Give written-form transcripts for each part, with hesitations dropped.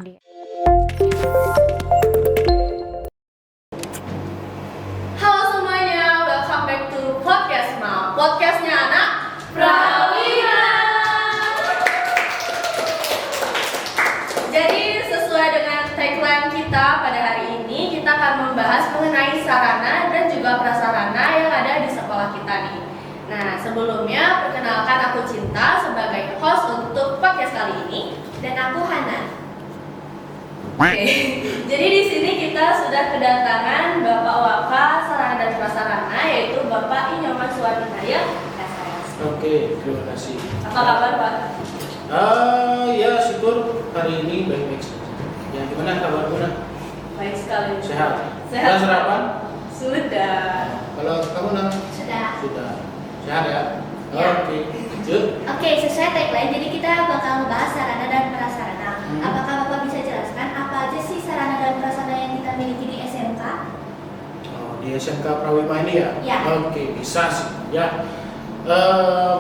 Halo semuanya, welcome back to Podcast Mal, podcastnya anak Prawira. Jadi sesuai dengan tagline kita pada hari ini, kita akan membahas mengenai sarana dan juga prasarana yang ada di sekolah kita nih. Nah, sebelumnya perkenalkan aku Cinta sebagai host untuk podcast kali ini, dan aku Hana. Oke, jadi di sini kita sudah kedatangan Bapak Waka Sarana dan Prasarana, yaitu Bapak Inyoman Suwarnaya SHS. Oke, terima kasih. Apa kabar Pak? Ya syukur hari ini baik-baik saja. Ya gimana kabar Bunda? Baik sekali. Sehat. Sehat. Sudah sarapan? Sudah. Kalau kamu Nak? Sudah. Sudah. Sehat ya? Ya. Oke. Lanjut. Oke, sesuai tagline, jadi kita bakal membahas sarana dan prasarana. Apakah Bapak bisa jelaskan apa aja sih sarana dan prasarana yang kita miliki di SMK? Oh, di SMK Prawima ini ya? Ya. Oke, bisa sih. Ya.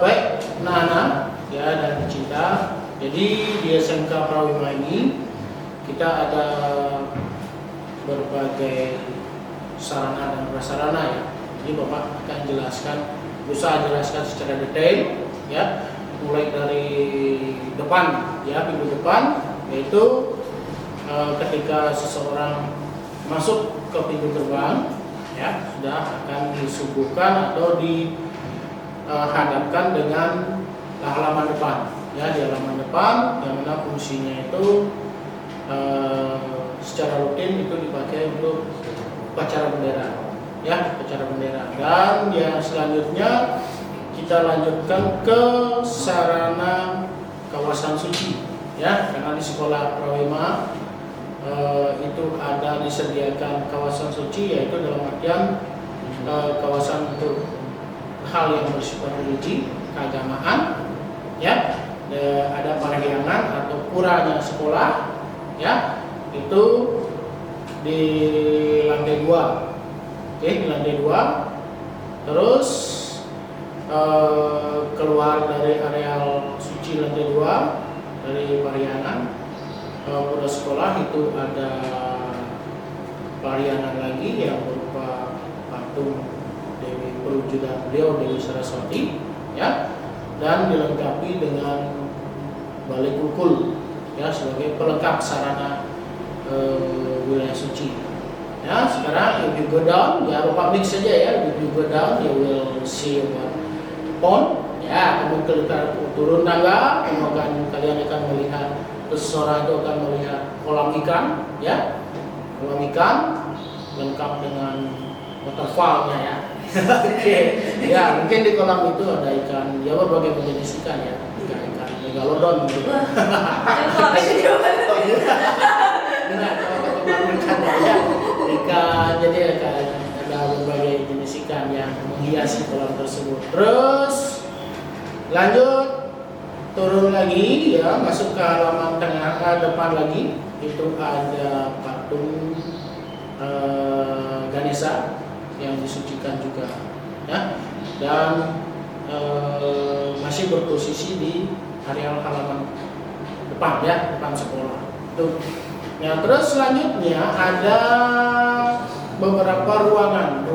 Baik, Nana ya dan Cinta. Jadi di SMK Prawima ini kita ada berbagai sarana dan prasarana ya. Jadi Bapak akan berusaha jelaskan secara detail ya, mulai dari depan ya, pintu depan, yaitu ketika seseorang masuk ke pintu gerbang ya, sudah akan disuguhkan atau dihadapkan dengan halaman depan ya. Di halaman depan yang mana fungsinya itu secara rutin itu dipakai untuk upacara bendera ya, upacara bendera. Dan yang selanjutnya kita lanjutkan ke sarana kawasan suci ya, karena di sekolah Prawima itu ada disediakan kawasan suci, yaitu dalam artian kawasan untuk hal yang bersifat religi, keagamaan ya. Ada parahyangan atau puranya sekolah ya, itu di lantai 2. Oke, di lantai 2. Terus keluar dari areal suci lantai 2 dari parahyangan pura sekolah itu ada parahyangan lagi yang berupa patung Dewi perwujudan beliau Dewi Saraswati ya, dan dilengkapi dengan balai kukul ya sebagai pelengkap sarana wilayah suci. Ya, sekarang if you go down, ya public saja ya, if you go down you will see one pond ya, kamu turun tangga, kemudian kalian akan melihat, seseorang itu akan melihat kolam ikan ya, kolam ikan lengkap dengan waterfallnya ya. Oke, ya mungkin di kolam itu ada ikan, ya berbagai jenis ikan ya, ikan megalodon gitu. Nah, kalau ikan ya, ikan, jadi ada berbagai jenis ikan yang menghiasi kolam tersebut. Terus lanjut turun lagi ya, masuk ke halaman tengah depan lagi, itu ada patung Ganesha yang disucikan juga ya, dan masih berposisi di areal halaman depan ya, depan sekolah tuh. Ya, terus selanjutnya ada beberapa ruangan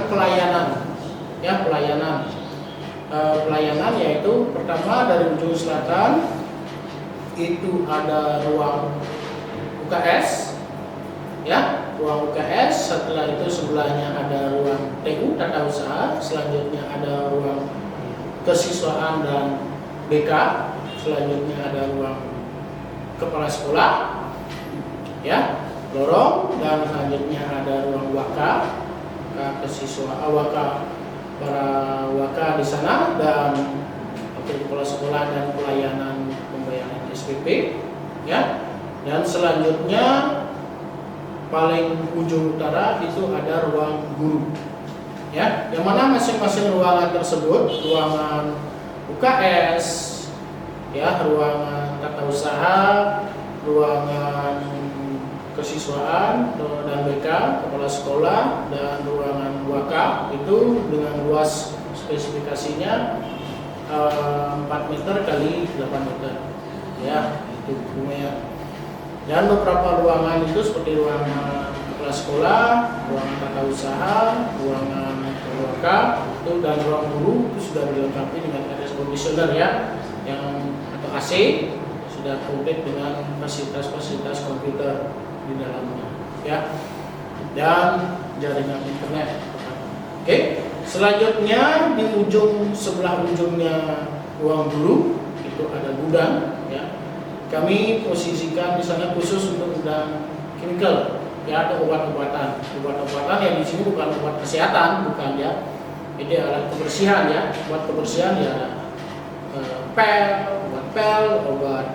pelayanan ya, pelayanan yaitu pertama dari ujung selatan itu ada ruang UKS ya, ruang UKS. Setelah itu sebelahnya ada ruang TU tata usaha, selanjutnya ada ruang kesiswaan dan BK, selanjutnya ada ruang kepala sekolah ya, lorong, dan selanjutnya ada ruang waka, para waka di sana, dan wakil kepala sekolah dan pelayanan pembayaran SPP ya. Dan selanjutnya paling ujung utara itu ada ruang guru ya, yang mana masing-masing ruangan tersebut, ruangan UKS ya, ruangan tata usaha, ruangan kesiswaan dan BK kepala sekolah, dan ruangan waka itu dengan luas spesifikasinya 4 meter kali 8 meter ya, itu lumayan Dan beberapa ruangan itu seperti ruangan kelas sekolah, ruangan tata usaha, ruangan keluarga, itu dan ruang guru itu sudah dilengkapi dengan air conditioner ya, yang atau AC, sudah komplit dengan fasilitas-fasilitas komputer di dalamnya ya, dan jaringan internet. Oke, selanjutnya di sebelah ujungnya ruang guru itu ada gudang ya. Kami posisikan di sana khusus untuk gudang chemical ya, atau obat-obatan. Obat-obatan yang di sini bukan obat kesehatan, bukan ya. Ini alat kebersihan ya, obat kebersihan ya, pel, obat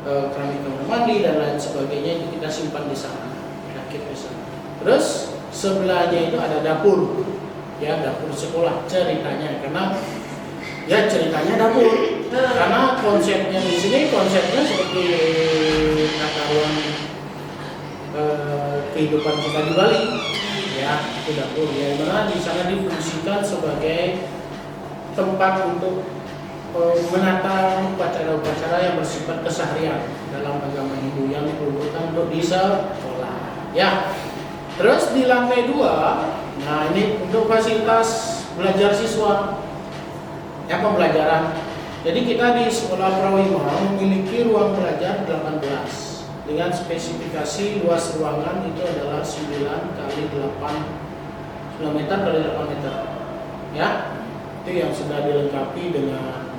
keramik kamar mandi dan lain sebagainya itu kita simpan di sana, penyakit di sana. Terus sebelahnya itu ada dapur, ya dapur sekolah ceritanya, karena ya ceritanya dapur, karena konsepnya di sini konsepnya seperti tata ruang kehidupan kita di Bali, ya itu dapur ya, dimana di sana difungsikan sebagai tempat untuk menata upacara-upacara yang bersifat keseharian dalam agama Hindu yang diperuntukkan untuk di sekolah. Ya, terus di lantai 2, nah ini untuk fasilitas belajar siswa, ya pembelajaran. Jadi kita di sekolah Prawima memiliki ruang belajar 18 dengan spesifikasi luas ruangan itu adalah 9 meter kali 8 meter. Ya, itu yang sudah dilengkapi dengan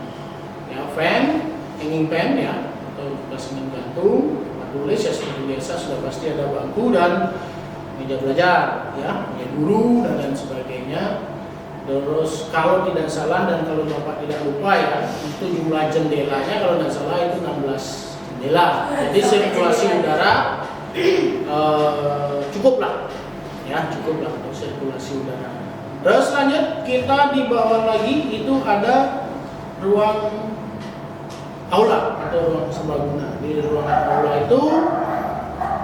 ya fan, hanging fan ya, atau basahan gantung, tempat tulis ya seperti biasa, sudah pasti ada bangku dan meja belajar ya, meja guru dan lain sebagainya. Terus kalau tidak salah dan kalau Bapak tidak lupa ya, itu jumlah jendelanya kalau tidak salah itu 16 jendela. Jadi sirkulasi udara cukup lah untuk sirkulasi udara. Terus lanjut kita di bawah lagi itu ada ruang aula atau ruang serbaguna. Di ruang aula itu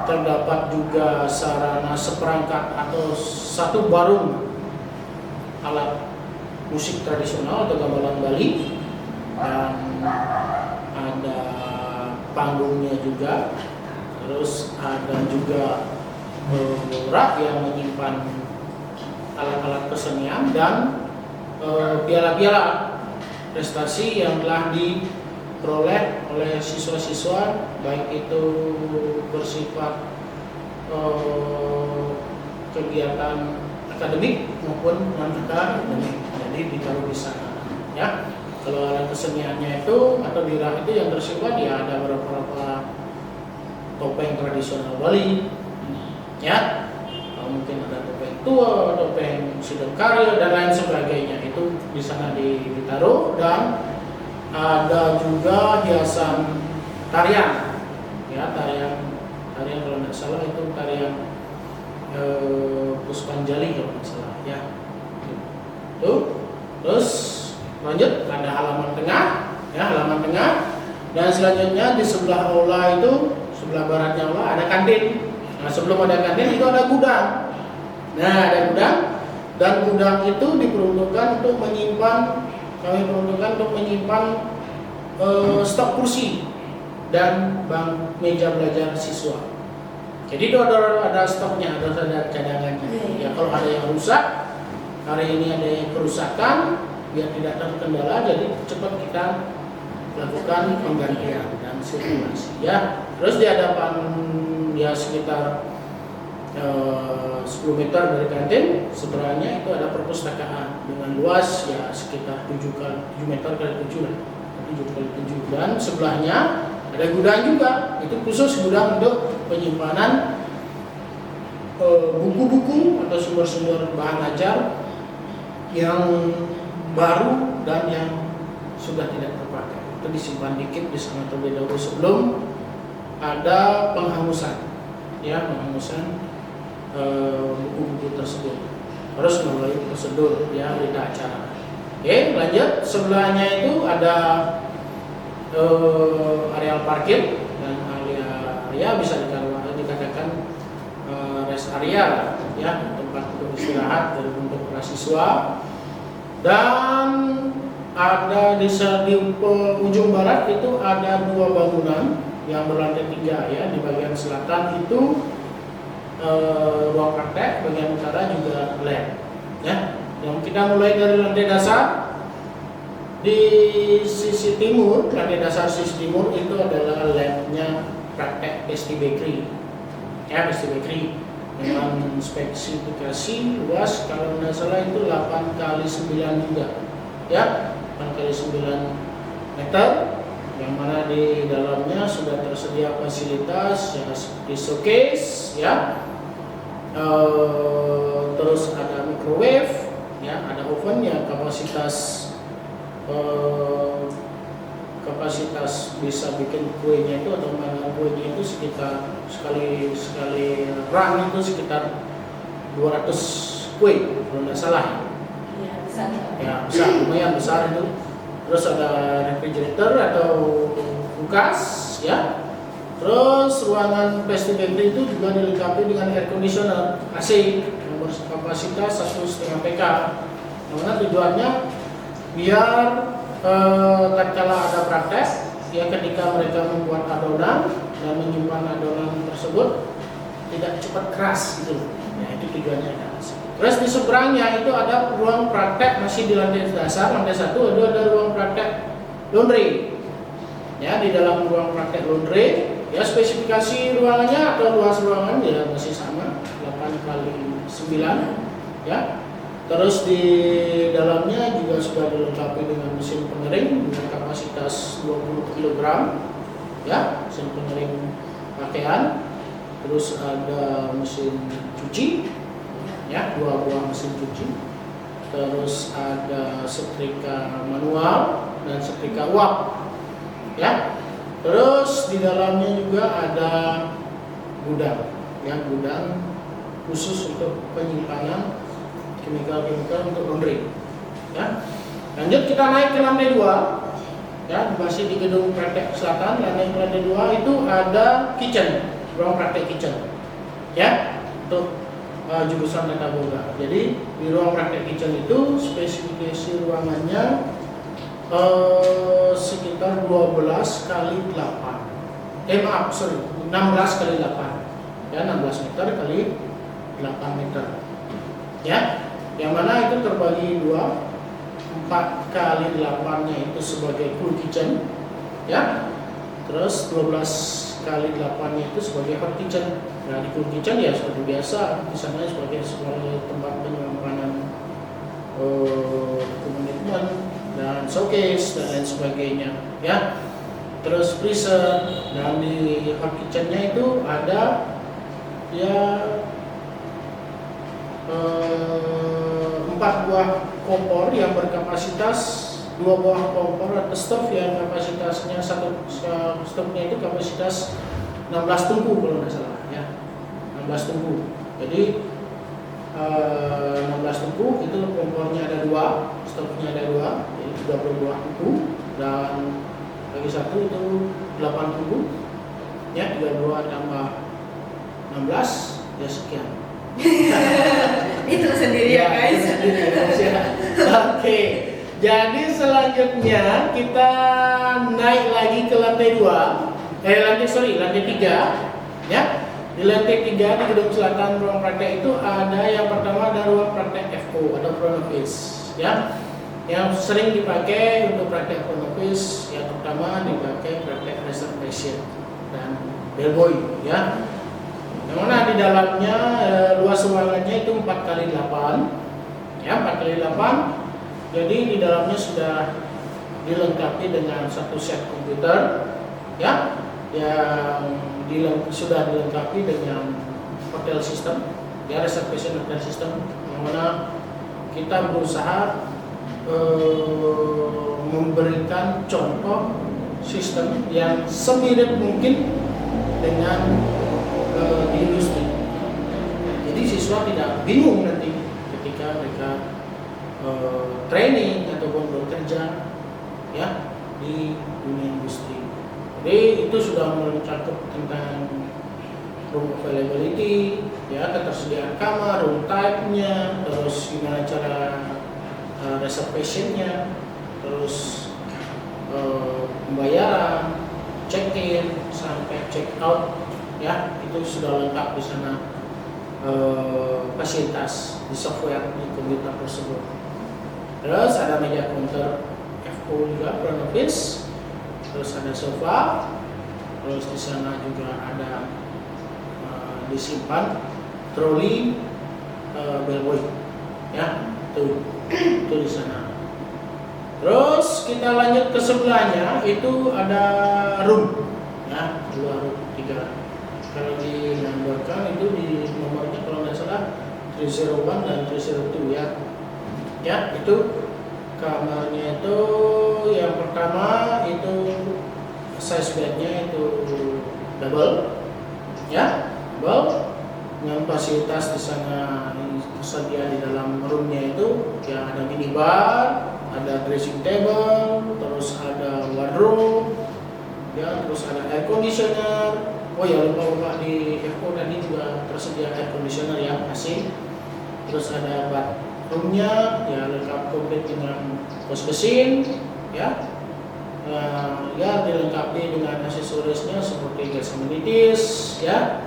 terdapat juga sarana seperangkat atau satu barung alat musik tradisional atau gamelan Bali, dan ada panggungnya juga. Terus ada juga rak yang menyimpan alat-alat kesenian dan piala-piala prestasi yang telah diperoleh oleh siswa-siswa, baik itu bersifat kegiatan akademik maupun non akademik. Jadi ditaruh di sana ya. Kalau alat keseniannya itu atau di rak itu yang tersimpan ya ada beberapa topeng tradisional Bali ya, mungkin ada topeng tua, topeng Sidokarya dan lain sebagainya, itu di sana ditaruh. Dan ada juga hiasan tarian ya, tarian kalau tidak salah itu tarian Puspanjali kalau tidak salah ya. Tuh. Terus lanjut ada halaman tengah ya, halaman tengah. Dan selanjutnya di sebelah aula itu, sebelah baratnya aula ada kantin. Nah, sebelum ada kantin itu ada gudang. Nah, ada gudang, dan gudang itu diperuntukkan untuk menyimpan stok kursi dan meja belajar siswa. Jadi itu ada stoknya, ada cadangannya. Ya, kalau ada yang rusak, hari ini ada yang kerusakan, biar tidak terkendala, jadi cepat kita lakukan penggantian dan sirkulasi ya. Terus di hadapan ya sekitar 10 meter dari kantin seberangnya itu ada perpustakaan dengan luas ya sekitar 7 meter kali 7 lah, 7 kali 7, dan sebelahnya ada gudang juga, itu khusus gudang untuk penyimpanan buku-buku atau sumber-sumber bahan ajar yang baru dan yang sudah tidak terpakai. Itu disimpan dikit di sana terlebih dahulu sebelum ada penghangusan ya, buku-buku tersebut harus melalui prosedur ya, berita acara. Oke, lanjut. Sebelahnya itu ada areal parkir dan area bisa dikatakan rest area ya, tempat untuk istirahat dari untuk para siswa. Dan ada di ujung barat itu ada 2 bangunan yang berlantai 3 ya. Di bagian selatan itu ruang praktek, bagian utara juga lab ya. Yang kita mulai dari lantai dasar di sisi timur, lantai dasar sisi timur itu adalah labnya praktek Besti Bakery ya, Besti Bakery dengan spesifikasi luas kalau tidak salah itu 8 kali 9 juga ya, 8 kali 9 meter, yang mana di dalamnya sudah tersedia fasilitas yang seperti showcase ya, terus ada microwave ya, ada oven yang kapasitas bisa bikin kuenya itu atau mengangkat kuenya itu sekitar sekali run itu sekitar 200 kue kalau tidak salah Iya, besar. ya, besar, lumayan besar itu. Terus ada refrigerator atau kulkas ya. Terus ruangan Besti Bakery itu juga dilengkapi dengan air conditioner AC yang berkapasitas 1,5 PK. Yang mana tujuannya biar tatkala ada praktek ya, ketika mereka membuat adonan dan menyimpan adonan tersebut tidak cepat keras gitu. Ya, itu tujuannya ada. Terus di seberangnya itu ada ruang praktek masih di lantai dasar, lantai 1 itu ada ruang praktek laundry. Ya, di dalam ruang praktek laundry ya, spesifikasi ruangannya atau luas ruangan ya masih sama 8 kali 9 ya. Terus di dalamnya juga sudah dilengkapi dengan mesin pengering dengan kapasitas 20 kg ya, mesin pengering pakaian. Terus ada mesin cuci ya, 2 buah mesin cuci. Terus ada setrika manual dan setrika uap ya. Terus di dalamnya juga ada gudang ya, gudang khusus untuk penyimpanan chemical untuk laundry ya. Lanjut kita naik ke lantai 2 ya, masih di gedung praktek selatan. Lantai 2 itu ada kitchen, ruang praktek kitchen ya, untuk jurusan tata boga. Jadi di ruang praktek kitchen itu spesifikasi ruangannya sekitar 12 kali 8 16 kali 8 ya, 16 meter kali 8 meter ya, yang mana itu terbagi 2, 4 kali 8 nya itu sebagai cool kitchen ya, terus 12 kali 8 nya itu sebagai hot kitchen. Nah, di cool kitchen ya seperti biasa di sana sebagai tempat penyimpanan dokumen dan showcase dan lain sebagainya ya. Terus freezer, dan di hot kitchen-nya itu ada ya 4 buah kompor yang berkapasitas, 2 buah kompor atau stove yang kapasitasnya stove-nya itu kapasitas 16 tungku kalau tidak salah ya, 16 tungku. Jadi 16 tungku itu kompornya ada 2, stove-nya ada 2, jadi 32 tungku, dan bagi satu itu 8 tungku ya, 32 tambah 16 ya sekian. Itu sendiri ya guys. Oke, jadi selanjutnya kita naik lagi ke lantai 3 ya. Di lantai 3 di gedung selatan ruang praktek itu ada yang pertama ada ruang praktek FO atau front office ya, yang sering dipakai untuk praktek front office, yang pertama dipakai praktek reservation dan bellboy ya. Yang mana di dalamnya luas ruangannya itu 4 kali 8 ya, 4 kali 8. Jadi di dalamnya sudah dilengkapi dengan satu set komputer ya, yang sudah dilengkapi dengan hotel system ya, reservation hotel system, yang mana kita berusaha memberikan contoh sistem yang semirip mungkin dengan di industri. Jadi siswa tidak bingung nanti ketika mereka training ataupun bekerja ya di dunia industri. Jadi itu sudah mencakup tentang room availability ya, ketersediaan kamar, room type-nya, terus gimana cara reservation-nya, terus pembayaran, check in sampai check out, ya itu sudah lengkap di sana fasilitas di software di komputer tersebut. Terus ada meja counter FO juga front office, terus ada sofa, terus di sana juga ada disimpan troli bellboy, ya itu di sana. Terus kita lanjut ke sebelahnya itu ada room, ya 2 room 3. Kalau digambarkan itu di nomornya kalau nggak salah 301 dan 302 ya. Ya itu kamarnya itu yang pertama itu size bednya itu double, ya double dengan fasilitas di sana tersedia di dalam roomnya itu ya ada minibar, ada dressing table, terus ada wardrobe, ya terus ada air conditioner. Oh ya lupa di FO tadi juga tersedia air conditioner ya AC. Terus ada bathroomnya ya lengkap komplit dengan wash basin, ya. Ya dilengkapi dengan aksesorisnya seperti gas amenities, ya.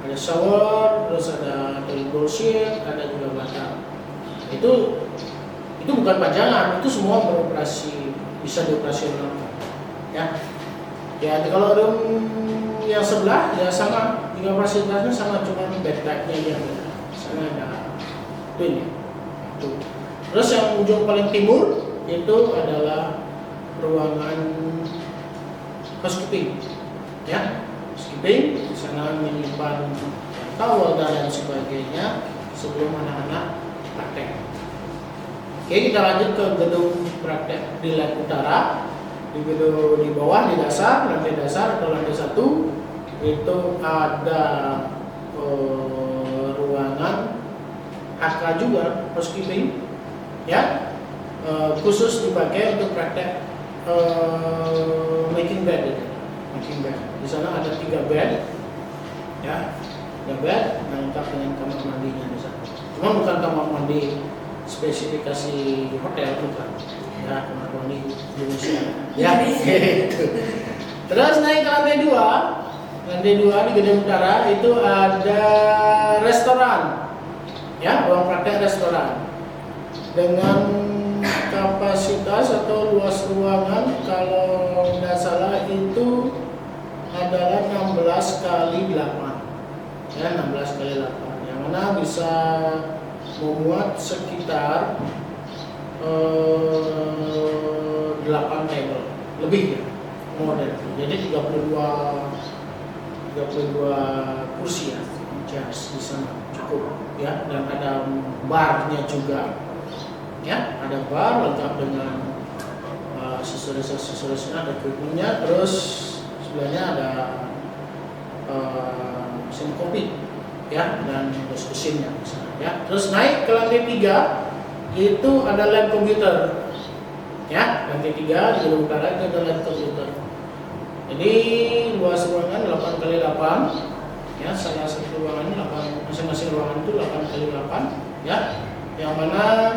Ada shower, terus ada toilet bowl sheet, ada juga bathtub. Itu bukan pajangan, itu semua beroperasi, bisa dioperasionalkan, ya. Ya kalau room yang sebelah ya sama, juga fasilitasnya sama, cuma bed type-nya aja beda. Sana ada twin ya. Tuh. Terus yang ujung paling timur itu adalah ruangan housekeeping, ya. Housekeeping di sana menyimpan towel dan sebagainya sebelum anak-anak praktek. Oke, kita lanjut ke gedung praktek di lab utara. Di gedung di bawah di dasar, lantai dasar atau lantai 1 itu ada ruangan HK juga housekeeping, ya khusus dipakai untuk praktek making bed. Di sana ada 3 bed, ya 3 bed lengkap dengan kamar mandinya di sana. Cuma bukan kamar mandi spesifikasi hotel, bukan. Ya, kamar mandi Indonesia. Ya, gitu. Terus naik ke lantai 2. Lantai 2 di gedung utara itu ada restoran. Ya, ruang praktek restoran. Dengan kapasitas atau luas ruangan kalau nggak salah itu adalah 16 kali 8. Ya, 16 kali 8. Yang mana bisa memuat sekitar 8 table lebih ya, model. Jadi 32 kursi ya, chairs di sana cukup ya, dan ada barnya juga. Ya, ada bar lengkap dengan aksesoris-aksesorisnya, ada equipmentnya. Terus sebelahnya ada mesin kopi ya, dan bos mesinnya di sana ya. Terus naik ke lantai 3 itu ada lab komputer, ya lantai 3 di gedung utara itu ada lab komputer. Jadi luas ruangan 8 kali 8, ya salah satu ruangan 8, masing-masing ruangan itu 8 kali 8, ya yang mana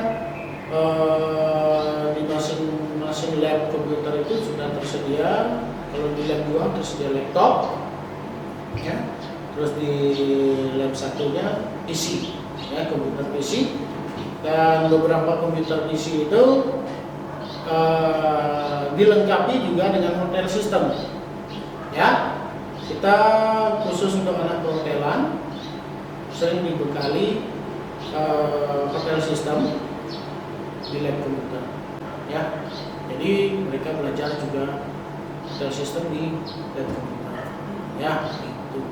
di masing-masing lab komputer itu sudah tersedia. Kalau di lab 2 tersedia laptop, ya terus di lab satunya PC, ya komputer PC. Dan beberapa komputer PC itu dilengkapi juga dengan hotel system, ya kita khusus untuk anak perhotelan sering dibekali hotel system di lab komputer, ya jadi mereka belajar juga hotel system di lab komputer, ya itu.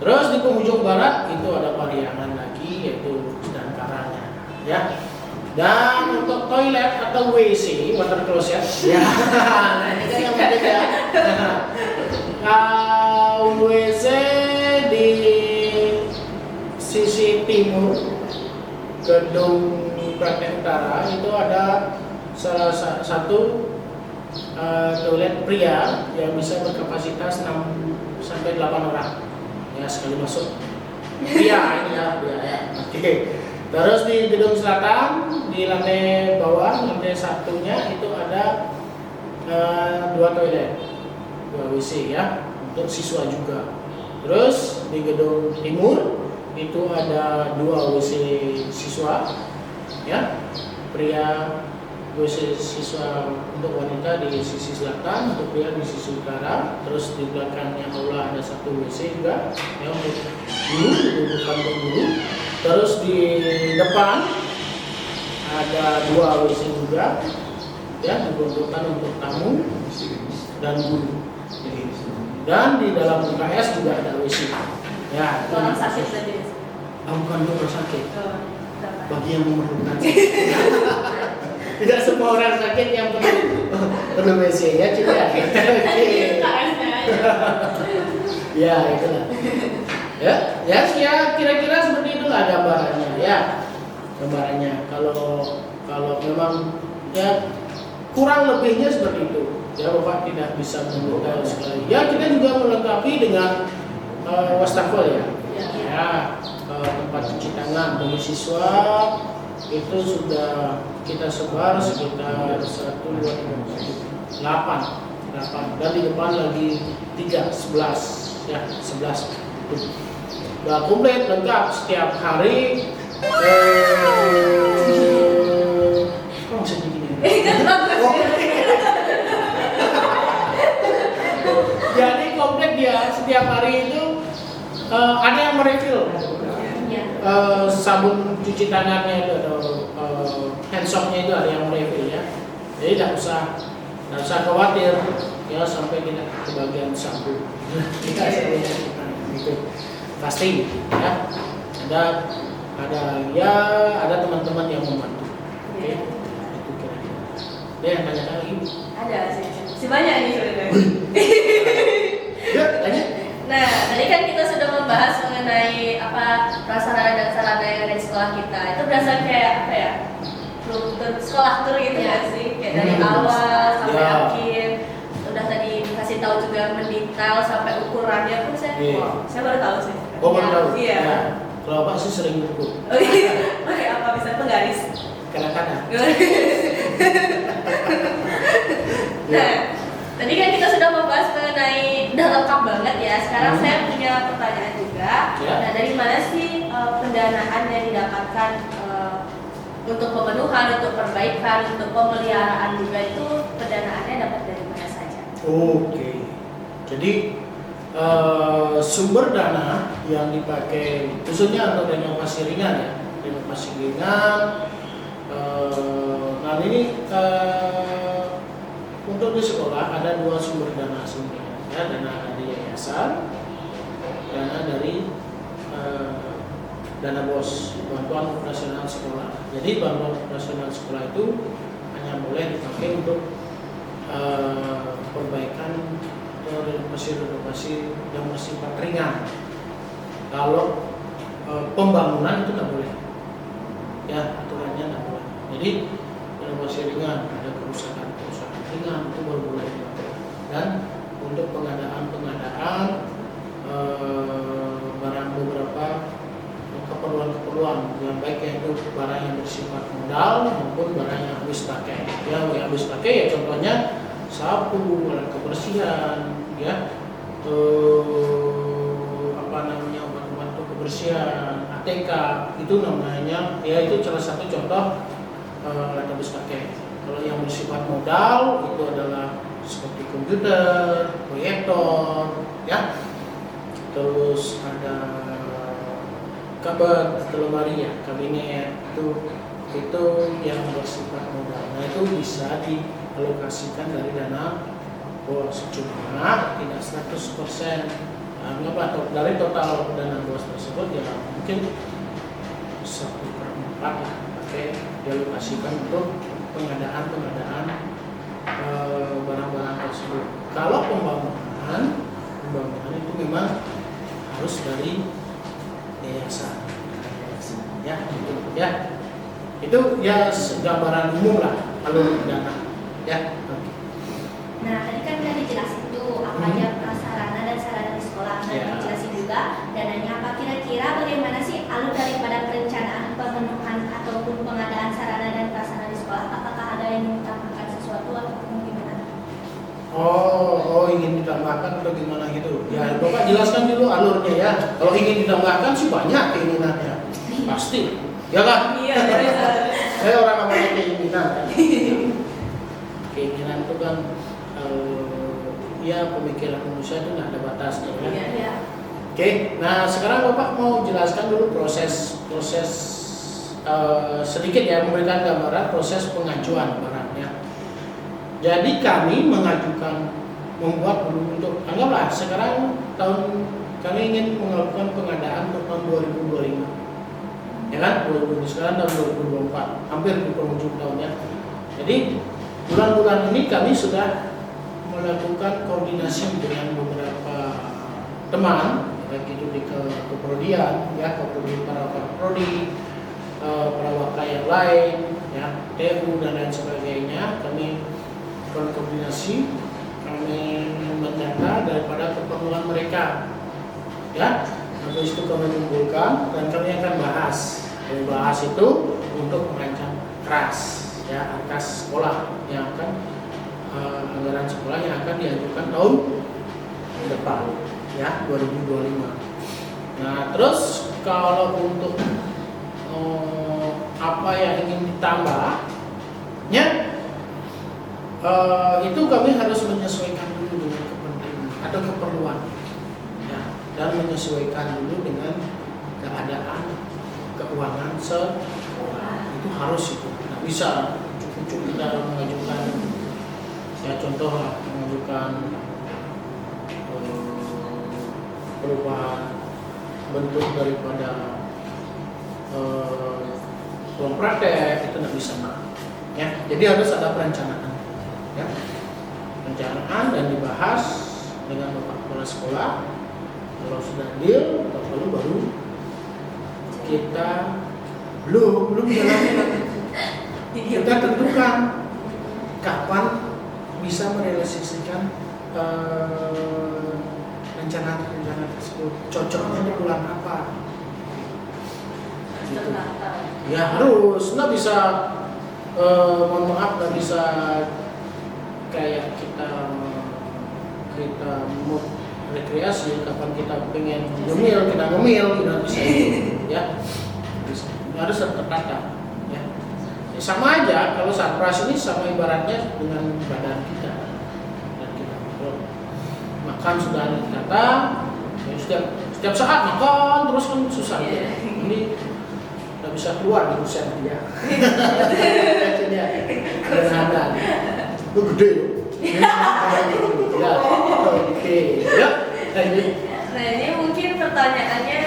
Terus di penghujung barat itu ada pariangan lagi yaitu sedangkaranya, ya. Dan untuk toilet atau WC, water closet, ya. Nah, ini kan yang berbeda. WC di sisi timur gedung praktek utara itu ada salah satu toilet pria yang bisa berkapasitas 6 sampai 8 orang. Ya sekali masuk. Pria ini ya, pria ya. Oke. Terus di gedung selatan di lantai bawah, lantai 1-nya itu ada 2 toilet, 2 WC ya untuk siswa juga. Terus di gedung timur itu ada 2 WC siswa ya, pria WC siswa untuk wanita di sisi selatan, untuk pria di sisi utara. Terus di belakangnya aula ada 1 WC juga ya untuk guru, untuk guru. Terus di depan ada 2 WC juga ya, diperuntukkan untuk tamu dan guru. Dan di dalam UKS juga ada WC. Ya, itu Orang sakit saja. bukan untuk orang sakit, Oh, bagi yang memerlukan. Tidak semua orang sakit yang perlu WC ya, Cik ya. Ya, itulah. Ya, kira-kira seperti itulah gambarannya ya. Gambarannya kalau memang ya kurang lebihnya seperti itu. Ya, Bapak tidak bisa mendetail sekali. Ya, kita juga melengkapi dengan wastafel ya. Ya, tempat cuci tangan bagi siswa itu sudah kita sebar sekitar 1, 2, 3, 8 dan di depan lagi 3, 11 ya, 11 itu. Udah komplit lengkap setiap hari. Kok bisa begini? Jadi komplit dia setiap hari itu ada yang merefill sabun cuci tangannya itu atau hand soapnya itu ada yang merefill ya. Jadi tidak usah khawatir ya sampai kita kebagian sabun. Kita itu pasti ya ada teman-teman yang membantu. Oke, itu kira-kira. Ada yang tanya lagi? Ada sih. Si banyak nih sebenarnya. Ya, tanya. Nah, tadi kan kita sudah membahas mengenai prasarana dan sarana yang ada di sekolah kita. Itu berasa kayak apa ya? Sekolah tur gitu ya sih, kayak dari awal sampai akhir. Udah tadi dikasih tahu juga mendetail sampai ukurannya pun saya baru tahu sih. Oh, baru tahu. Iya. Ya. Kalau Pak sih sering ukur. Oh iya. Pakai apa bisa penggaris? Kadang-kadang. Nah, tadi kan kita sudah membahas mengenai udah lengkap banget ya. Sekarang saya punya pertanyaan juga. Ya. Nah, dari mana sih pendanaan yang didapatkan untuk pemenuhan, untuk perbaikan, untuk pemeliharaan juga itu pendanaannya dapat dari mana saja? Oke. Jadi sumber dana yang dipakai khususnya untuk renovasi ringan ya, renovasi ringan. Nah ini untuk di sekolah ada 2 sumber dana sebenarnya, ya, dana dari yayasan, dana dari dana BOS, bantuan operasional sekolah. Jadi bantuan operasional sekolah itu hanya boleh dipakai untuk perbaikan atau renovasi yang bersifat ringan. Kalau pembangunan itu tidak boleh, ya aturannya tidak boleh. Jadi renovasi ringan, ada kerusakan ringan itu baru boleh dipakai. Dan untuk pengadaan barang beberapa keperluan yang baik yaitu barang yang bersifat modal maupun barang yang habis pakai. Yang habis pakai ya contohnya sapu, alat kebersihan, ya, obat-obat untuk kebersihan, ATK itu namanya, ya itu salah satu contoh alat habis pakai. Kalau yang bersifat modal itu adalah seperti komputer, proyektor, ya, terus ada kabel atau lemari ya, kabinet itu yang bersifat modal. Nah itu bisa dialokasikan dari dana BOS, cuma tidak 100%. Dari total dana BOS tersebut ya mungkin 1/4 lah pakai dialokasikan untuk pengadaan barang-barang tersebut. Kalau pembangunan itu memang harus dari yayasan ya, itu ya gambaran umum lah alur dana ya. Nah, tadi kan udah dijelasin tuh apa aja prasarana dan sarana di sekolah. Nah, dijelasin juga dananya apa, kira-kira bagaimana sih alur daripada perencanaan pemenuhan ataupun pengadaan sarana dan prasarana di sekolah? Apakah ada yang mengutamakan sesuatu atau gimana? Oh, ingin ditambahkan atau gimana gitu? Ya, Bapak jelaskan dulu alurnya ya. Kalau ingin ditambahkan sih banyak keinginannya, pasti, ya kan? Iya, benar. Saya orang namanya keinginan. Kan? Keinginan itu kan, ya pemikiran manusia itu nggak ada batasnya. Ya? Iya. Oke, nah sekarang Bapak mau jelaskan dulu proses sedikit ya, memberikan gambaran proses pengajuan barangnya. Jadi kami mengajukan, membuat dulu untuk, anggaplah sekarang kami ingin melakukan pengadaan untuk tahun 2025, ya kan? 2020 sekarang tahun 2024, hampir di penghujung tahunnya. Jadi bulan-bulan ini kami sudah melakukan koordinasi dengan beberapa teman, baik itu di keprodian, ya keprodi para prodi, para wakil yang lain, ya TU dan lain sebagainya. Kami koordinasi, kami mendata daripada keperluan mereka, ya. Habis itu kami kumpulkan dan kami akan bahas. Kami bahas itu untuk merancang KRAS, ya KRAS sekolah yang akan anggaran sekolah yang akan diajukan tahun depan, ya 2025. Nah, terus kalau untuk apa yang ingin ditambahnya, itu kami harus menyesuaikan dulu dengan kepentingan atau keperluan, ya, dan menyesuaikan dulu dengan keadaan keuangan sekolah. Itu harus, itu nggak bisa cukup kita mengajukan, ya contoh mengajukan perubahan bentuk daripada ruang praktek, itu nggak bisa, ya. Jadi harus ada perencanaan, ya, perencanaan dan dibahas dengan bapak kepala sekolah. Kalau sudah deal, lalu baru kita belum jalannya. Kita tentukan kapan bisa merealisasikan rencana tersebut. Cocoknya di bulan apa? Gitu. Ya harus, nggak bisa, mohon maaf, nggak bisa kayak kita mau rekreasi, kapan kita pengen ngemil, kita ngemil, tidak bisa, ya. Harus tertata, ya. Sama aja kalau Satpras ini sama ibaratnya dengan badan kita. Dan kita makan sudah ditata, ya setiap saat makan terus kan susah. Ini nggak bisa keluar di usia dia. Ada itu gede loh. Ya, oke, ya. Nah, ini mungkin pertanyaannya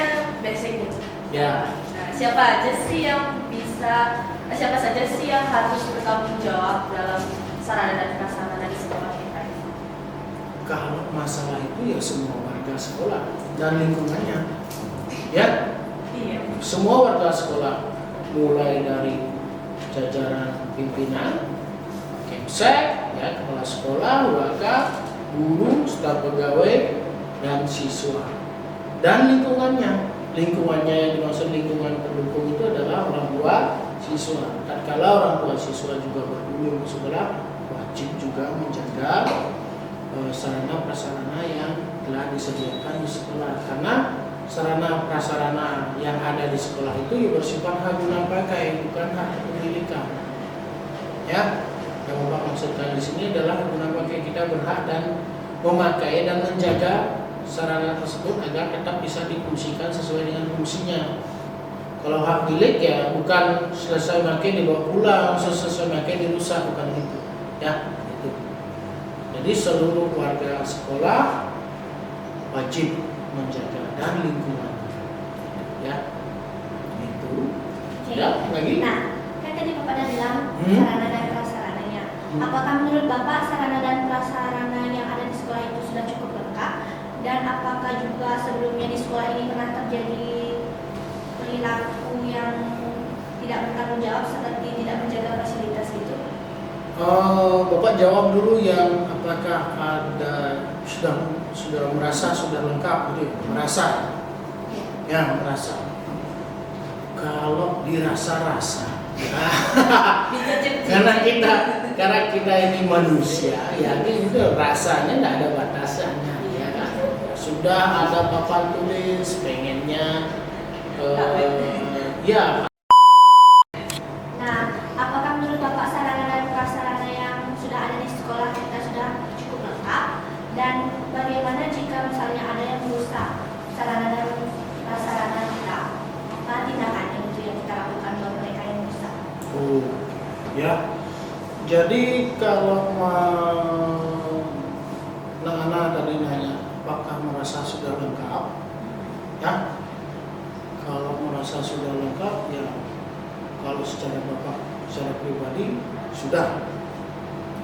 basic. Ya. Nah, siapa saja sih yang harus bertanggung jawab dalam sarana dan prasarana di sekolah kita? Kalau masalah itu ya semua warga sekolah dan lingkungannya, ya. Iya. Semua warga sekolah, mulai dari jajaran pimpinan, kemsek, ya, kepala sekolah, warga, guru, staf pegawai, dan siswa, dan lingkungannya. Lingkungannya yang dimaksud lingkungan pendukung itu adalah orang tua siswa. Tatkala orang tua siswa juga berkunjung ke sekolah, wajib juga menjaga sarana prasarana yang telah disediakan di sekolah, karena sarana prasarana yang ada di sekolah itu bersifat hak guna pakai, bukan hak kepemilikan. Ya, yang Bapak maksudkan di sini adalah hak guna pakai. Kita berhak dan memakai dan menjaga sarana tersebut agar tetap bisa difungsikan sesuai dengan fungsinya. Kalau hak milik ya bukan selesai pakai dibawa pulang, selesai pakai dirusak, bukan itu. Ya, itu. Jadi seluruh warga sekolah wajib menjaga dan lingkungan. Ya, itu. Oke. Ya, lagi. Nah, kan tadi Bapak udah bilang sarana dan prasarananya. Apakah menurut Bapak sarana dan prasarana yang ada di sekolah itu sudah cukup lengkap? Dan apakah juga sebelumnya di sekolah ini pernah terjadi perilaku yang tidak bertanggung jawab seperti tidak menjaga fasilitas gitu? Bapak jawab dulu yang apakah ada sudah merasa sudah lengkap gitu, merasa. Ya, merasa. Kalau dirasa-rasa karena kita ini manusia, ya ini udah rasanya nggak ada batasannya, ya kan? Sudah ada papan tulis, pengennya, ya. Nah, apakah menurut Bapak sarana dan prasarana yang sudah ada di sekolah kita sudah cukup lengkap? Dan bagaimana jika misalnya ada yang merusak sarana dan prasarana kita? Apa tindakannya itu yang kita lakukan buat mereka yang merusak? Oh, ya. Jadi kalau anak-anak tadi nanya, apakah merasa sudah lengkap? Ya, kalau merasa sudah lengkap, ya kalau secara Bapak, secara pribadi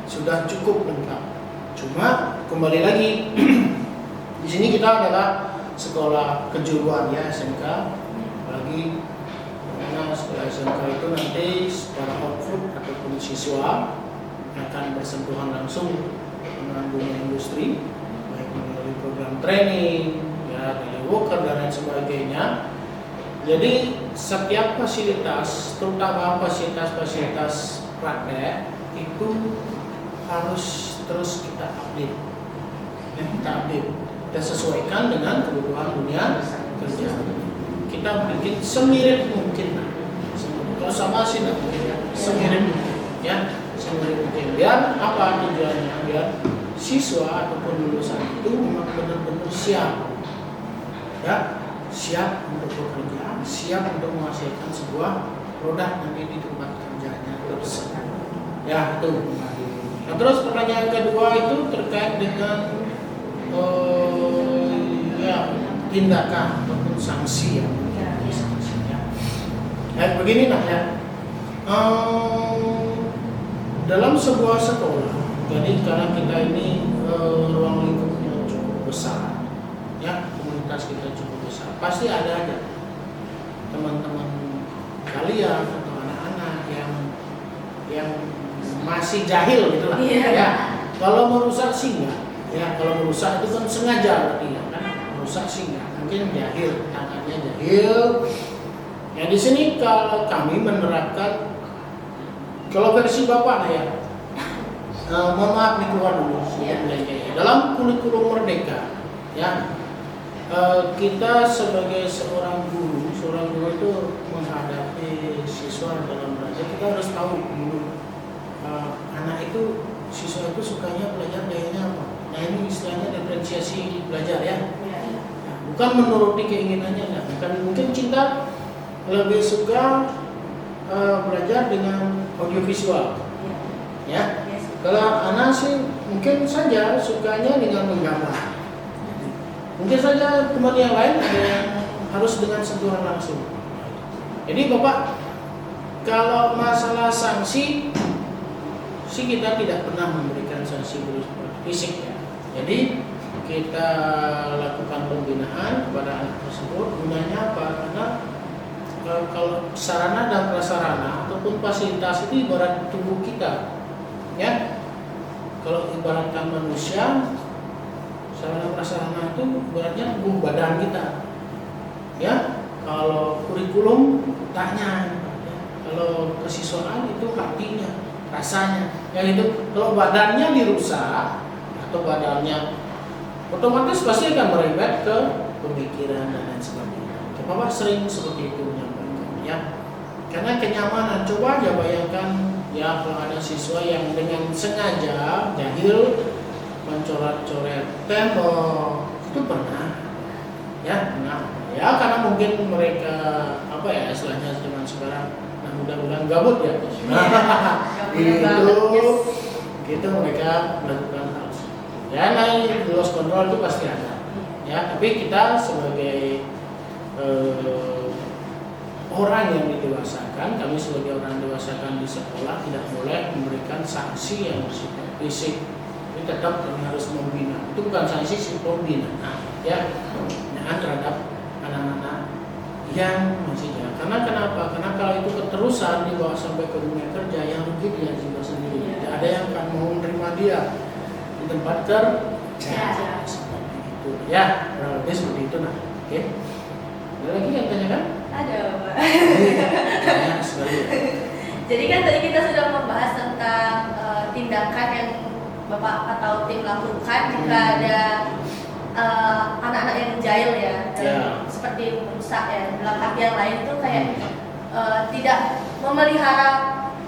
sudah cukup lengkap. Cuma kembali lagi, di sini kita adalah sekolah kejuruan ya SMK, apalagi karena sekolah SMK itu nanti para output ataupun siswa akan bersentuhan langsung dengan dunia industri, baik melalui program training, ya teleworker dan lain sebagainya. Jadi setiap fasilitas, terutama fasilitas praktek itu harus terus kita update, kita sesuaikan dengan kebutuhan dunia kerja. Kita bikin semirip mungkin, kalau sama sih tidak mungkin ya, semirip mungkin, ya semirip mungkin. Biar apa tujuannya? Biar siswa ataupun lulusan itu memang benar-benar siap, ya siap untuk bekerja, siap untuk menghasilkan sebuah produk nanti di tempat kerjanya tersebut. Ya itu. Nah, terus pertanyaan kedua itu terkait dengan ya tindakan ataupun sanksi ya. Nah, begini nah ya. Dalam sebuah sekolah, jadi karena kita ini ruang lingkupnya cukup besar, ya komunitas kita cukup besar, pasti ada aja teman-teman kalian atau anak-anak yang masih jahil gitu lah, ya. Kalau merusak sih enggak, ya kalau merusak itu kan sengaja berarti ya kan, merusak sih enggak, mungkin jahil, tangannya jahil. Ya di sini kalau kami menerapkan, kalau versi Bapak ya, mohon maaf nih keluar dulu, dalam kurikulum Merdeka, ya kita sebagai seorang guru itu menghadapi siswa dalam belajar, kita harus tahu dulu anak itu, siswa itu sukanya belajar gayanya apa. Nah ini istilahnya diferensiasi belajar ya, bukan menuruti keinginannya, bukan mungkin cinta lebih suka belajar dengan audiovisual, ya. Kalau anak sih mungkin saja sukanya dengan menggambar. Mungkin saja teman yang lain ada yang harus dengan sentuhan langsung. Jadi Bapak, kalau masalah sanksi, sih kita tidak pernah memberikan sanksi berupa fisik ya. Jadi kita lakukan pembinaan kepada anak tersebut. Gunanya apa? Karena kalau sarana dan prasarana ataupun fasilitas itu ibarat tubuh kita, ya. Kalau ibaratkan manusia, sarana prasarana itu ibaratnya tubuh badan kita, ya. Kalau kurikulum tanya, kalau kesiswaan itu hatinya, rasanya, ya itu. Kalau badannya dirusak atau badannya, otomatis pasti akan merembet ke pemikiran dan lain sebagainya. Bapak sering seperti itu menyampaikan, ya. Karena kenyamanan, coba aja bayangkan ya kalau ada siswa yang dengan sengaja jahil mencoret-coret tembok, itu pernah, ya pernah. Ya karena mungkin mereka apa ya istilahnya zaman sekarang, nah mudah-mudahan gabut ya. Itu mereka melakukan hal. Ya naik loss control itu pasti ada. Ya tapi kita sebagai orang yang didewasakan, kami sebagai orang dewasakan di sekolah tidak boleh memberikan sanksi yang bersifat fisik. Ini tetap kami harus membina. Itu bukan sanksi, sih pembinaan, ya, pembinaan terhadap anak-anak yang masih jalan. Karena kenapa? Karena kalau itu keterusan dibawa sampai ke dunia kerja, yang rugi dia juga sendiri. Tidak ada yang akan mau menerima dia di tempat kerja. Seperti itu, ya, kurang lebih seperti itu nah. Oke. Ada lagi yang tanyakan? Ada Bapak. Banyak sekali. Jadi kan tadi kita sudah membahas tentang tindakan yang Bapak atau tim lakukan jika ada anak-anak yang jahil ya, seperti merusak ya. Dalam artian lain tuh kayak tidak memelihara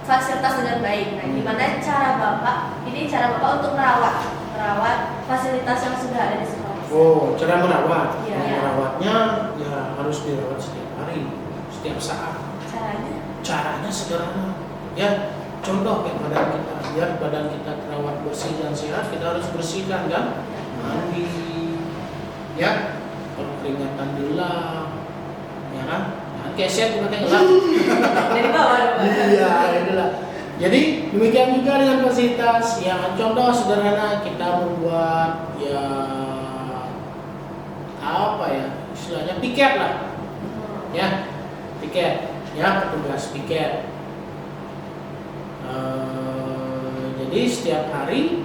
fasilitas dengan baik. Nah, gimana cara Bapak? Ini cara Bapak untuk merawat fasilitas yang sudah ada di sekolah. Oh, cara merawat. Iya. Merawatnya ya harus dirawat setiap hari, setiap saat. Caranya sederhana. Ya, contoh kayak badan kita, biar badan kita terawat bersih dan sehat, kita harus bersihkan kan? Mandi, ya, kalau keringatan dilap, ya kan? Jangan keset juga tenggelam. Dari bawah. Iya, itulah. Jadi demikian juga dengan fasilitas. Ya, contoh sederhana kita membuat ya apa ya istilahnya piket lah, ya piket, ya petugas piket. Jadi setiap hari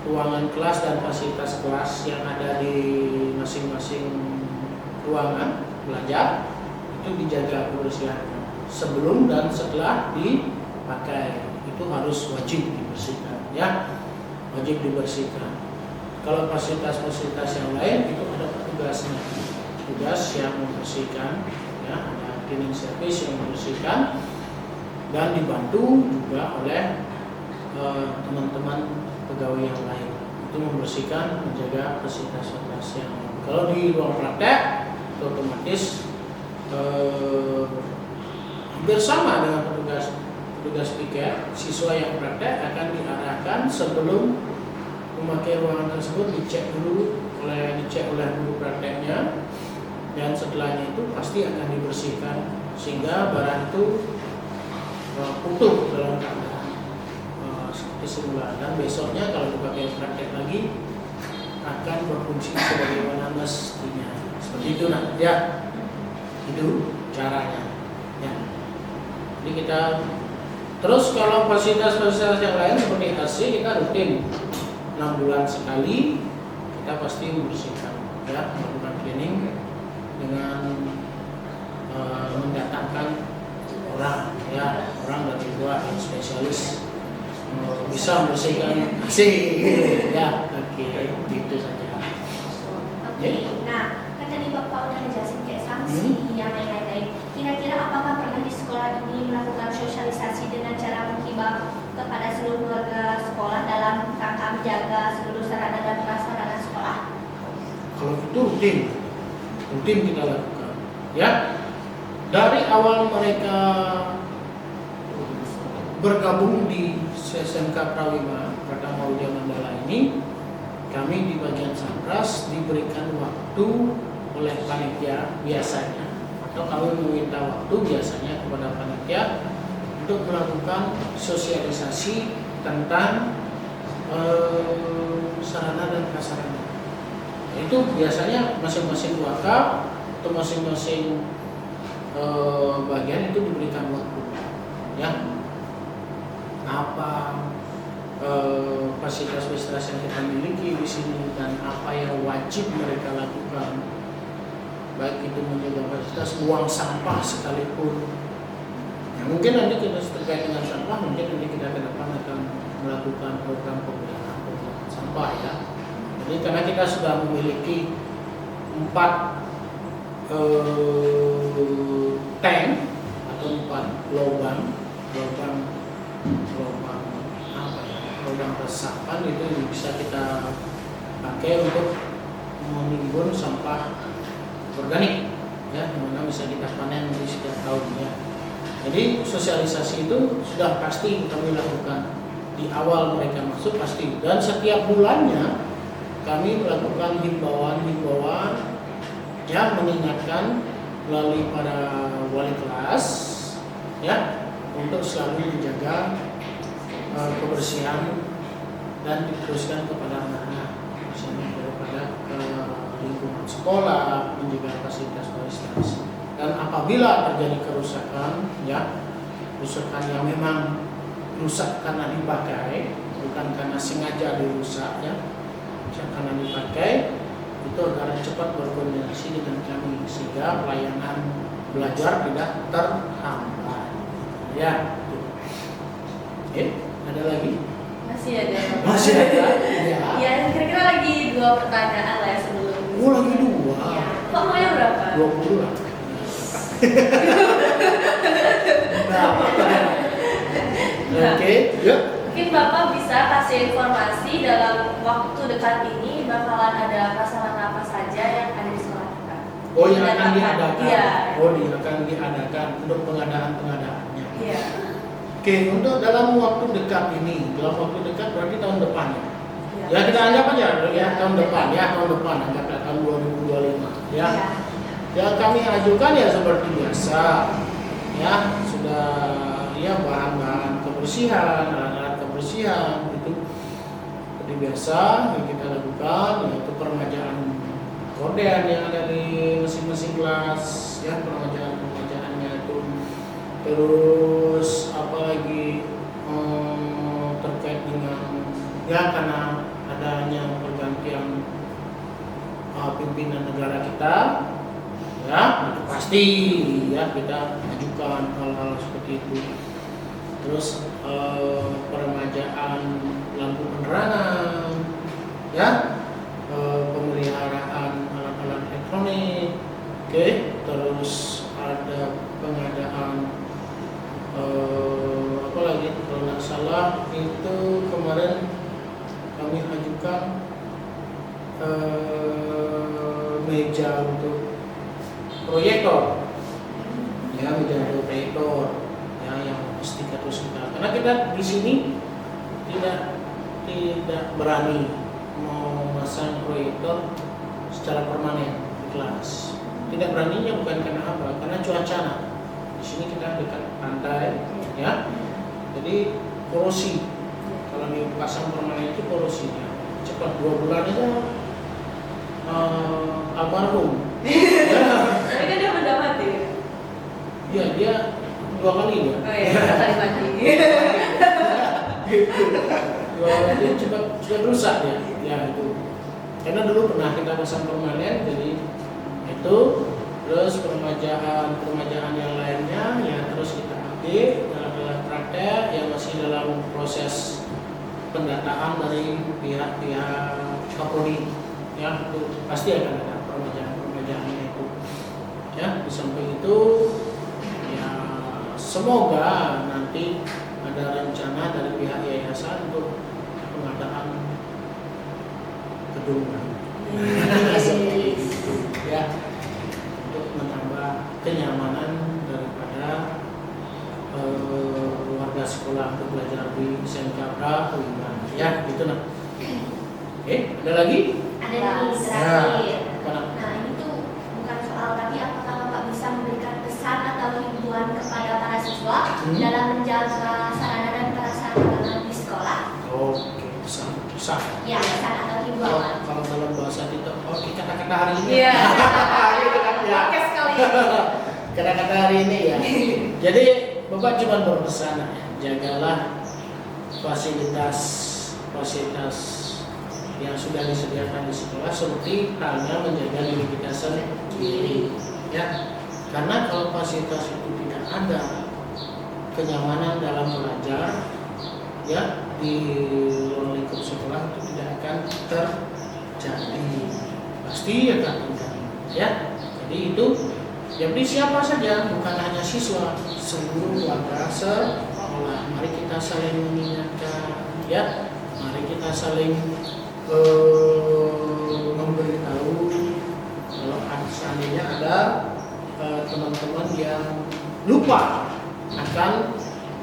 ruangan kelas dan fasilitas kelas yang ada di masing-masing ruangan belajar itu dijaga kebersihan sebelum dan setelah dipakai, itu harus wajib dibersihkan, ya wajib dibersihkan. Kalau fasilitas-fasilitas yang lain itu ada petugasnya, petugas yang membersihkan, ya ada cleaning service yang membersihkan dan dibantu juga oleh teman-teman pegawai yang lain itu membersihkan, menjaga fasilitas-fasilitas yang lain. Kalau di ruang praktek itu otomatis hampir sama dengan petugas piket. Siswa yang praktek akan diarahkan sebelum memakai ruangan tersebut dicek oleh guru prakteknya, dan setelahnya itu pasti akan dibersihkan sehingga barang itu utuh dalam keadaan seperti semula, dan besoknya kalau dipakai praktek lagi akan berfungsi sebagaimana mestinya. Seperti itu nak, ya itu caranya, ya. Jadi kita terus kalau fasilitas-fasilitas yang lain seperti AC kita rutin 6 bulan sekali kita pasti membersihkan, ya melakukan cleaning dengan mendatangkan orang, ya orang dari luar yang spesialis bisa membersihkan AC, ya oke, gitu saja. Oke. Nah, kan tadi Bapak udah ngejelasin kayak sanksi yang lain-lain. Kira-kira apakah pernah di sekolah ini melakukan sosialisasi dengan cara menghibah kepada seluruh warga sekolah dalam rangka menjaga seluruh sarana dan prasarana sekolah? Kalau itu rutin kita lakukan, ya. Dari awal mereka bergabung di SMK Prawima Pratama Widya Mandala ini, kami di bagian Sampras diberikan waktu oleh panitia biasanya, atau kami meminta waktu biasanya kepada panitia untuk melakukan sosialisasi tentang sarana dan prasarana. Itu biasanya masing-masing wakaf atau masing-masing bagian itu diberikan waktu, ya apa fasilitas-fasilitas yang kita miliki di sini dan apa yang wajib mereka lakukan, baik itu menjaga fasilitas, buang sampah sekalipun. Ya, mungkin nanti kita terkait dengan sampah, mungkin nanti kita ke depan akan melakukan program pemeliharaan sampah, ya. Jadi karena kita sudah memiliki 4 tank atau 4 lubang apa ya, lubang resapan itu bisa kita pakai untuk menimbun sampah organik, ya, dimana bisa kita panen di setiap tahunnya. Jadi sosialisasi itu sudah pasti kami lakukan di awal mereka masuk pasti, dan setiap bulannya kami melakukan himbauan yang mengingatkan melalui para wali kelas, ya, untuk selalu menjaga kebersihan dan diteruskan kepada anak-anak, misalnya daripada lingkungan sekolah, menjaga fasilitas-fasilitas. Dan apabila terjadi kerusakan, ya, kerusakan yang memang rusak karena dipakai, bukan karena sengaja dirusak, ya, karena dipakai, itu agar cepat berkoordinasi dengan kami sehingga pelayanan belajar tidak terhambat, ya. Ada lagi? Masih ada. Masih ada? Ya. Ya, kira-kira lagi 2 pertanyaan lah ya sebelum. Oh, lagi 2. Ya. Kok maunya berapa? 20 lah. Oke, yuk. Mungkin Bapak bisa kasih informasi dalam waktu dekat ini bakalan ada prasarana apa saja yang ada di sekolah kita. Oh, yang akan diadakan. Iya. Oh, akan diadakan untuk pengadaannya. Iya. Oke, untuk dalam waktu dekat ini, dalam waktu dekat berarti tahun depan ya. Iya. Ya kita anggap aja ya tahun depan anggap tahun 2025 ya. Iya. Yang kami ajukan ya seperti biasa ya, sudah ya bahan-bahan kebersihan, alat-alat kebersihan itu seperti biasa yang kita lakukan, yaitu peremajaan gorden yang ada di masing-masing kelas ya, peremajaannya itu. Terus apalagi terkait dengan ya karena adanya pergantian pimpinan negara kita ya, itu pasti ya kita ajukan hal-hal seperti itu. Terus peremajaan lampu penerangan ya, pemeliharaan alat-alat elektronik, oke. Terus ada pengadaan apa lagi kalau nggak salah itu kemarin kami ajukan meja untuk proyektor ya, meja untuk proyektor ya, yang stick terus kita, karena kita di sini tidak berani memasang proyektor secara permanen di kelas. Tidak beraninya bukan karena apa, karena cuaca. Di sini kita dekat pantai ya, jadi korosi. Kalau dipasang permanen itu korosinya cepat, 2 bulan aja almarhum. Tapi kan dia benda mati. Iya, dia 2 kali ya. Oh iya, 2 kali mati. Gitu. 2 kali cepat rusak ya. Ya itu. Karena dulu pernah kita pasang permanen, jadi itu. Terus peremajaan yang lainnya ya terus kita update dalam praktek yang masih dalam proses pendataan dari pihak Kapolri ya, itu pasti akan ada peremajaannya itu ya. Di samping itu ya semoga nanti ada rencana dari pihak yayasan untuk pengadaan gedung seperti itu ya, untuk menambah kenyamanan daripada warga sekolah untuk belajar di SMK Prahwima ya, gitu nah. Oke, ada lagi? Ada lagi Ya, terakhir. apa? Nah, ini tuh bukan soal, tapi apakah Bapak bisa memberikan pesan atau himbauan kepada para siswa dalam menjaga sarana dan prasarana di sekolah? Oke, pesan. Ya, pesan atau himbauan. Kalau dalam bahasa kita, oke, kata-kata hari ini. Iya. Gitu kan ya. Podcast kali ini. Kata-kata hari ini ya. Jadi Bapak cuma berpesan, jagalah fasilitas yang sudah disediakan di sekolah seperti halnya menjaga diri kita sendiri ya. Karena kalau fasilitas itu tidak ada, kenyamanan dalam belajar ya di ruang lingkup sekolah itu tidak akan terjadi, pasti akan terjadi ya. Jadi itu jadi siapa saja, bukan hanya siswa, seluruh warga sekolah. Mari kita saling mengingatkan ya, mari kita saling memberitahu kalau seandainya ada teman-teman yang lupa akan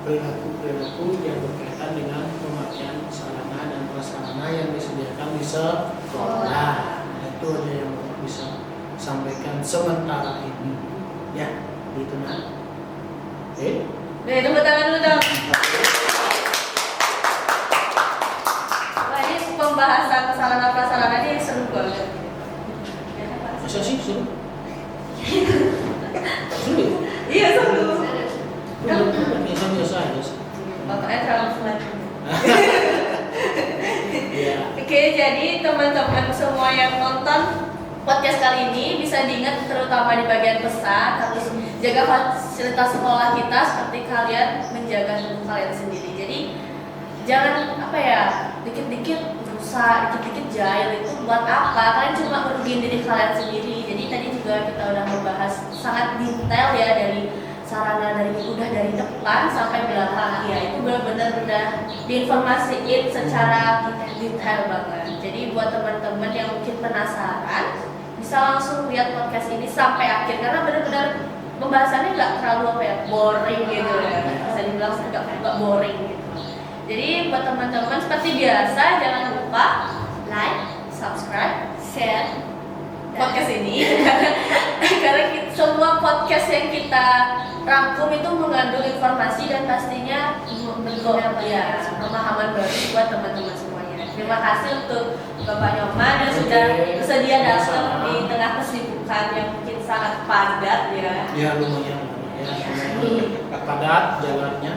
perilaku yang berkaitan dengan pemakaian sarana dan prasarana yang disediakan di sekolah. Nah, itu aja yang bisa sampaikan sementara ini ya, gitu nah. Oke. Nih, tepuk tangan dulu dong. Wah, ini pembahasan sarana prasarana ini seru banget. Ya, Pak? Masa sih seru? Seru? Iya, seru. Biasa aja sih. Bapaknya terlalu flat. Ya. Oke, jadi teman-teman semua yang nonton podcast kali ini bisa diingat terutama di bagian pesan, harus jaga fasilitas sekolah kita seperti kalian menjaga tubuh kalian sendiri. Jadi jangan apa ya, dikit-dikit rusak, dikit-dikit jahil, itu buat apa? Kalian cuma merugiin diri kalian sendiri. Jadi tadi juga kita udah membahas sangat detail ya, dari sarana dari depan sampai belakang ya, itu benar-benar udah diinformasiin secara detail banget. Jadi buat teman-teman yang mungkin penasaran bisa langsung lihat podcast ini sampai akhir, karena benar-benar pembahasannya nggak terlalu apa ya, boring gitu ya, bisa dibilang nggak boring gitu. Jadi buat teman-teman seperti biasa jangan lupa like, subscribe, share podcast ini karena semua podcast yang kita rangkum itu mengandung informasi dan pastinya pemahaman baru buat teman-teman semuanya. Terima kasih untuk Bapak Nyoman yang sudah bersedia datang di tengah kesibukan yang mungkin sangat padat ya. Ya lumayan padat jalannya.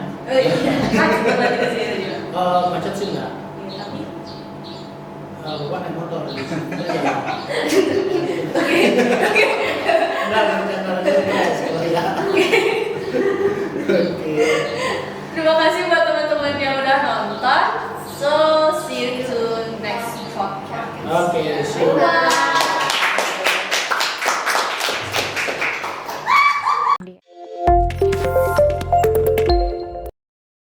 Kan berarti ke sini juga. Macet sih enggak? Ya, tapi Bapak naik motor di sini. oke. Enggak ya. Oke. Terima kasih buat teman-teman yang udah nonton. So see you to next podcast. Oke, see you. Bye.